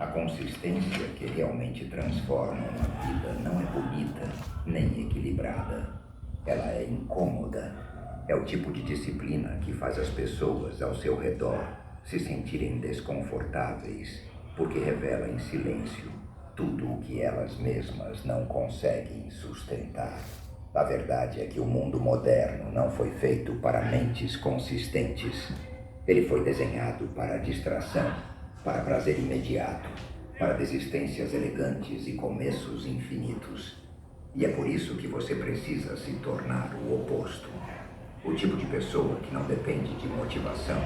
A consistência que realmente transforma uma vida não é bonita nem equilibrada. Ela é incômoda. É o tipo de disciplina que faz as pessoas ao seu redor se sentirem desconfortáveis, porque revela em silêncio tudo o que elas mesmas não conseguem sustentar. A verdade é que o mundo moderno não foi feito para mentes consistentes. Ele foi desenhado para distração, para prazer imediato, para desistências elegantes e começos infinitos. E é por isso que você precisa se tornar o oposto. O tipo de pessoa que não depende de motivação,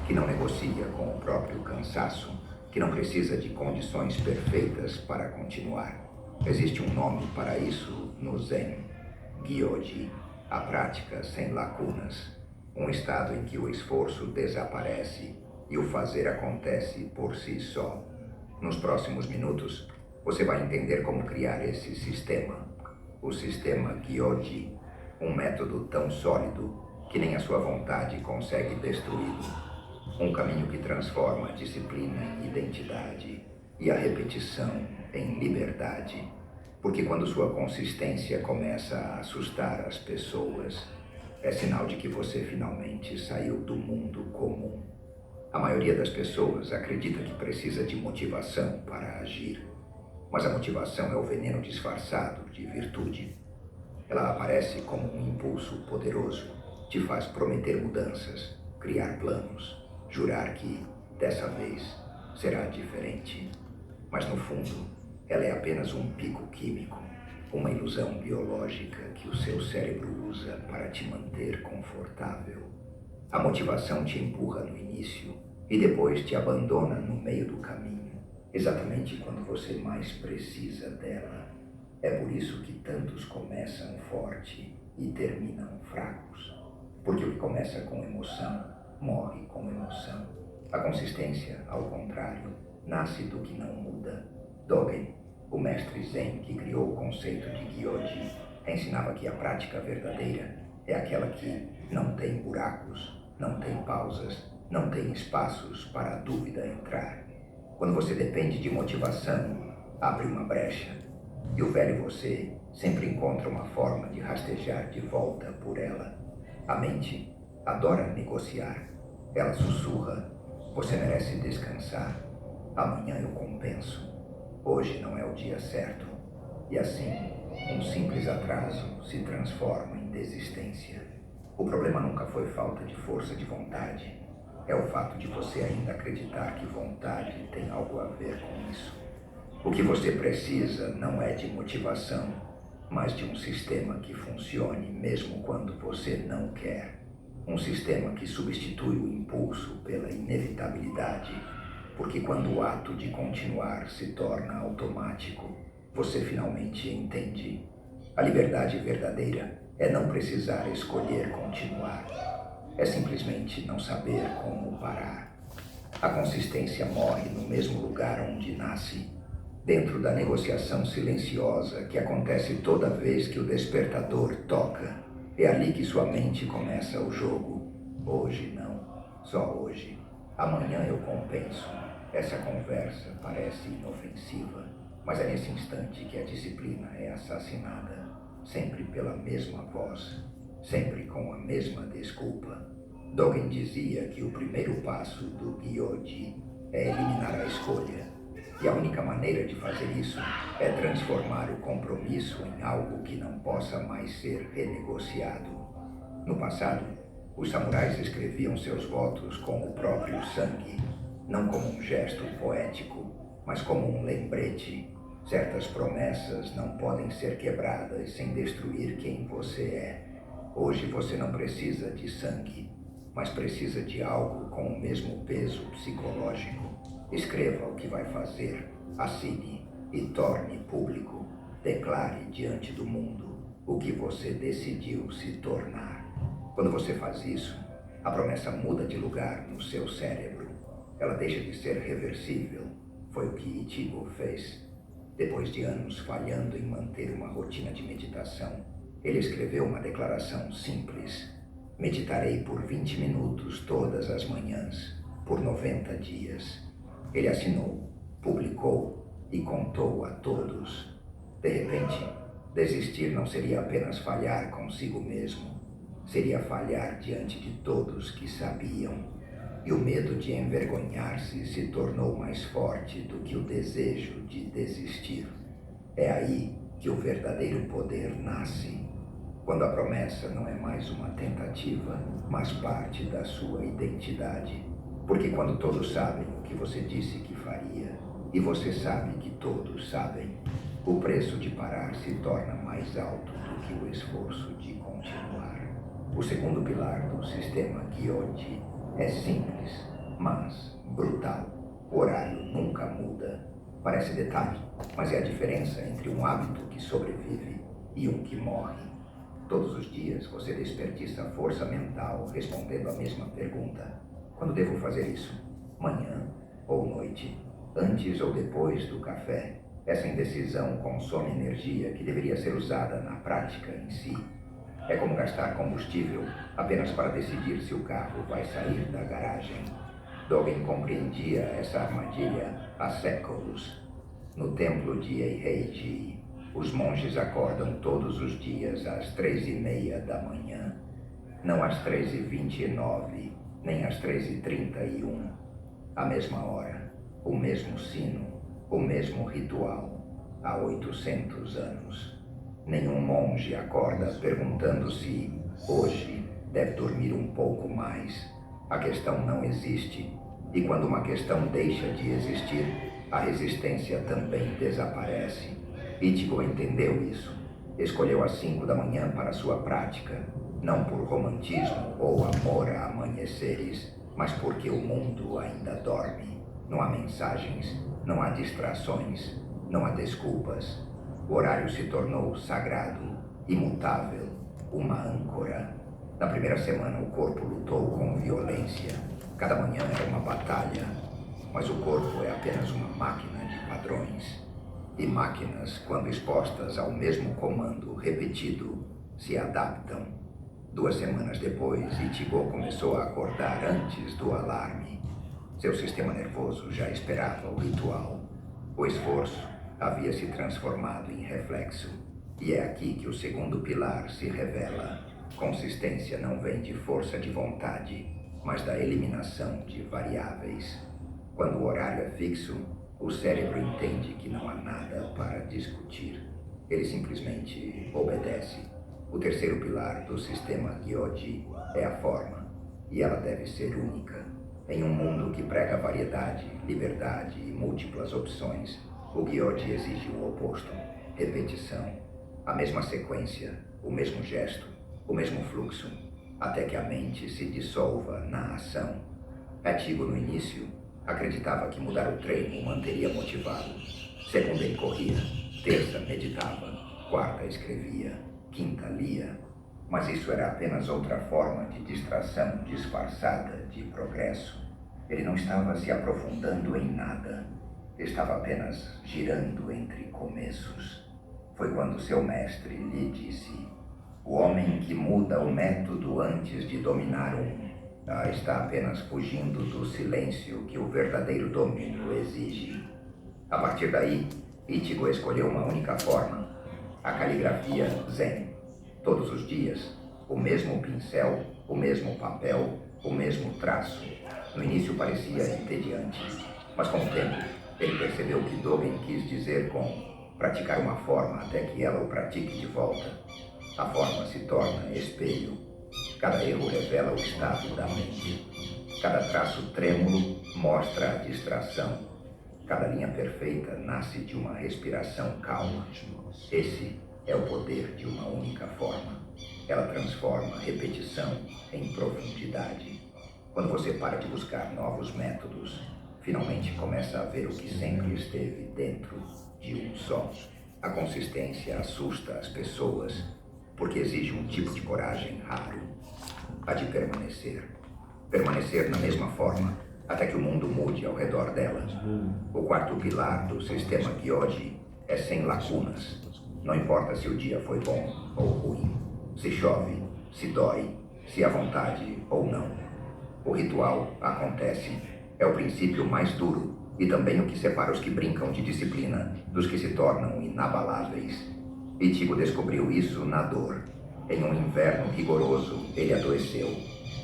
que não negocia com o próprio cansaço, que não precisa de condições perfeitas para continuar. Existe um nome para isso no Zen: Gyoji, a prática sem lacunas. Um estado em que o esforço desaparece e o fazer acontece por si só. Nos próximos minutos, você vai entender como criar esse sistema. O sistema Gyoji, um método tão sólido que nem a sua vontade consegue destruí-lo. Um caminho que transforma a disciplina em identidade e a repetição em liberdade. Porque quando sua consistência começa a assustar as pessoas, é sinal de que você finalmente saiu do mundo comum. A maioria das pessoas acredita que precisa de motivação para agir. Mas a motivação é o veneno disfarçado de virtude. Ela aparece como um impulso poderoso, te faz prometer mudanças, criar planos, jurar que, dessa vez, será diferente. Mas no fundo, ela é apenas um pico químico, uma ilusão biológica que o seu cérebro usa para te manter confortável. A motivação te empurra no início e depois te abandona no meio do caminho, exatamente quando você mais precisa dela. É por isso que tantos começam forte e terminam fracos. Porque o que começa com emoção, morre com emoção. A consistência, ao contrário, nasce do que não muda. Dogen, o mestre Zen que criou o conceito de Gyoji, ensinava que a prática verdadeira é aquela que não tem buracos, não tem pausas, não tem espaços para a dúvida entrar. Quando você depende de motivação, abre uma brecha. E o velho você sempre encontra uma forma de rastejar de volta por ela. A mente adora negociar. Ela sussurra: você merece descansar. Amanhã eu compenso. Hoje não é o dia certo. E assim, um simples atraso se transforma em desistência. O problema nunca foi falta de força de vontade. É o fato de você ainda acreditar que vontade tem algo a ver com isso. O que você precisa não é de motivação, mas de um sistema que funcione mesmo quando você não quer. Um sistema que substitui o impulso pela inevitabilidade, porque quando o ato de continuar se torna automático, você finalmente entende. A liberdade verdadeira é não precisar escolher continuar. É simplesmente não saber como parar. A consistência morre no mesmo lugar onde nasce, dentro da negociação silenciosa que acontece toda vez que o despertador toca. É ali que sua mente começa o jogo. Hoje não, só hoje. Amanhã eu compenso. Essa conversa parece inofensiva, mas é nesse instante que a disciplina é assassinada, sempre pela mesma voz, sempre com a mesma desculpa. Dogen dizia que o primeiro passo do Gyoji é eliminar a escolha. E a única maneira de fazer isso é transformar o compromisso em algo que não possa mais ser renegociado. No passado, os samurais escreviam seus votos com o próprio sangue, não como um gesto poético, mas como um lembrete. Certas promessas não podem ser quebradas sem destruir quem você é. Hoje você não precisa de sangue, mas precisa de algo com o mesmo peso psicológico. Escreva o que vai fazer, assine e torne público. Declare diante do mundo o que você decidiu se tornar. Quando você faz isso, a promessa muda de lugar no seu cérebro. Ela deixa de ser reversível. Foi o que Ichigo fez. Depois de anos falhando em manter uma rotina de meditação, ele escreveu uma declaração simples: meditarei por 20 minutos todas as manhãs, por 90 dias. Ele assinou: publicou e contou a todos. De repente, desistir não seria apenas falhar consigo mesmo, seria falhar diante de todos que sabiam. E o medo de envergonhar-se se tornou mais forte do que o desejo de desistir. É aí que o verdadeiro poder nasce, quando a promessa não é mais uma tentativa, mas parte da sua identidade. Porque quando todos sabem o que você disse que faria, e você sabe que todos sabem, o preço de parar se torna mais alto do que o esforço de continuar. O segundo pilar do sistema Gyojin é simples, mas brutal. O horário nunca muda. Parece detalhe, mas é a diferença entre um hábito que sobrevive e um que morre. Todos os dias você desperdiça força mental respondendo a mesma pergunta. Quando devo fazer isso? Manhã ou noite? Antes ou depois do café? Essa indecisão consome energia que deveria ser usada na prática em si. É como gastar combustível apenas para decidir se o carro vai sair da garagem. Dogen compreendia essa armadilha há séculos. No templo de Eiheiji, os monges acordam todos os dias às 3:30 da manhã. Não às 3:29, nem às 3:31. A mesma hora, o mesmo sino, o mesmo ritual, há 800 anos. Nenhum monge acorda perguntando se hoje deve dormir um pouco mais. A questão não existe. E quando uma questão deixa de existir, a resistência também desaparece. Ichigo entendeu isso. Escolheu às 5 da manhã para sua prática, não por romantismo ou amor a amanheceres, mas porque o mundo ainda dorme. Não há mensagens, não há distrações, não há desculpas. O horário se tornou sagrado, imutável, uma âncora. Na primeira semana, o corpo lutou com violência. Cada manhã era uma batalha, mas o corpo é apenas uma máquina de padrões. E máquinas, quando expostas ao mesmo comando repetido, se adaptam. 2 semanas depois, Ichigo começou a acordar antes do alarme. Seu sistema nervoso já esperava o ritual. O esforço havia se transformado em reflexo. E é aqui que o segundo pilar se revela. Consistência não vem de força de vontade, mas da eliminação de variáveis. Quando o horário é fixo, o cérebro entende que não há nada para discutir. Ele simplesmente obedece. O terceiro pilar do sistema Gyojin é a forma, e ela deve ser única. Em um mundo que prega variedade, liberdade e múltiplas opções, o Gyojin exige o oposto: repetição. A mesma sequência, o mesmo gesto, o mesmo fluxo, até que a mente se dissolva na ação. Ichigo, no início, acreditava que mudar o treino o manteria motivado. Segunda, ele corria. Terça, meditava. Quarta, escrevia. Quinta, lia. Mas isso era apenas outra forma de distração disfarçada de progresso. Ele não estava se aprofundando em nada. Estava apenas girando entre começos. Foi quando seu mestre lhe disse: o homem que muda o método antes de dominar está apenas fugindo do silêncio que o verdadeiro domínio exige. A partir daí, Ichigo escolheu uma única forma: a caligrafia Zen. Todos os dias, o mesmo pincel, o mesmo papel, o mesmo traço. No início parecia entediante, mas com o tempo, ele percebeu que Dogen quis dizer com praticar uma forma até que ela o pratique de volta. A forma se torna espelho. Cada erro revela o estado da mente. Cada traço trêmulo mostra a distração. Cada linha perfeita nasce de uma respiração calma. Esse é o poder de uma única forma. Ela transforma repetição em profundidade. Quando você para de buscar novos métodos, finalmente começa a ver o que sempre esteve dentro de um só. A consistência assusta as pessoas, porque exige um tipo de coragem raro: a de permanecer. Permanecer na mesma forma, até que o mundo mude ao redor dela. O quarto pilar do sistema Gyojin é sem lacunas. Não importa se o dia foi bom ou ruim, se chove, se dói, se há vontade ou não. O ritual acontece. É o princípio mais duro, E também o que separa os que brincam de disciplina dos que se tornam inabaláveis. Ichigo descobriu isso na dor. Em um inverno rigoroso, ele adoeceu.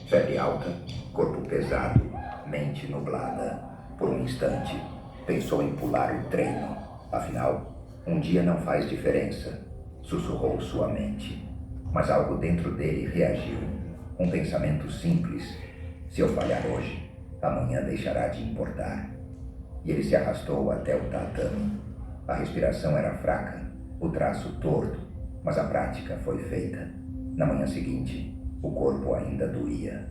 Febre alta, corpo pesado, mente nublada. Por um instante, pensou em pular o treino. Afinal, um dia não faz diferença, sussurrou sua mente. Mas algo dentro dele reagiu. Um pensamento simples. Se eu falhar hoje, amanhã deixará de importar. E ele se arrastou até o tatame. A respiração era fraca, o traço torto, mas a prática foi feita. Na manhã seguinte, o corpo ainda doía.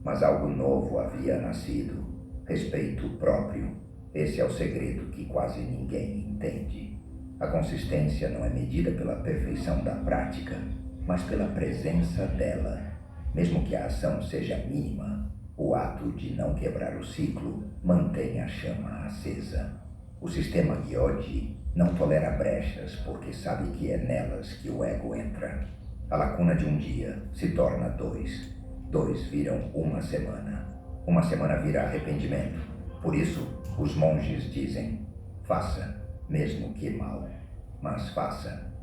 Mas algo novo havia nascido. Respeito próprio. Esse é o segredo que quase ninguém entende. A consistência não é medida pela perfeição da prática, mas pela presença dela. Mesmo que a ação seja mínima, o ato de não quebrar o ciclo mantém a chama acesa. O sistema Gyoji não tolera brechas porque sabe que é nelas que o ego entra. A lacuna de um dia se torna 2. 2 viram uma semana vira arrependimento. Por isso, os monges dizem, faça, mesmo que mal, mas faça.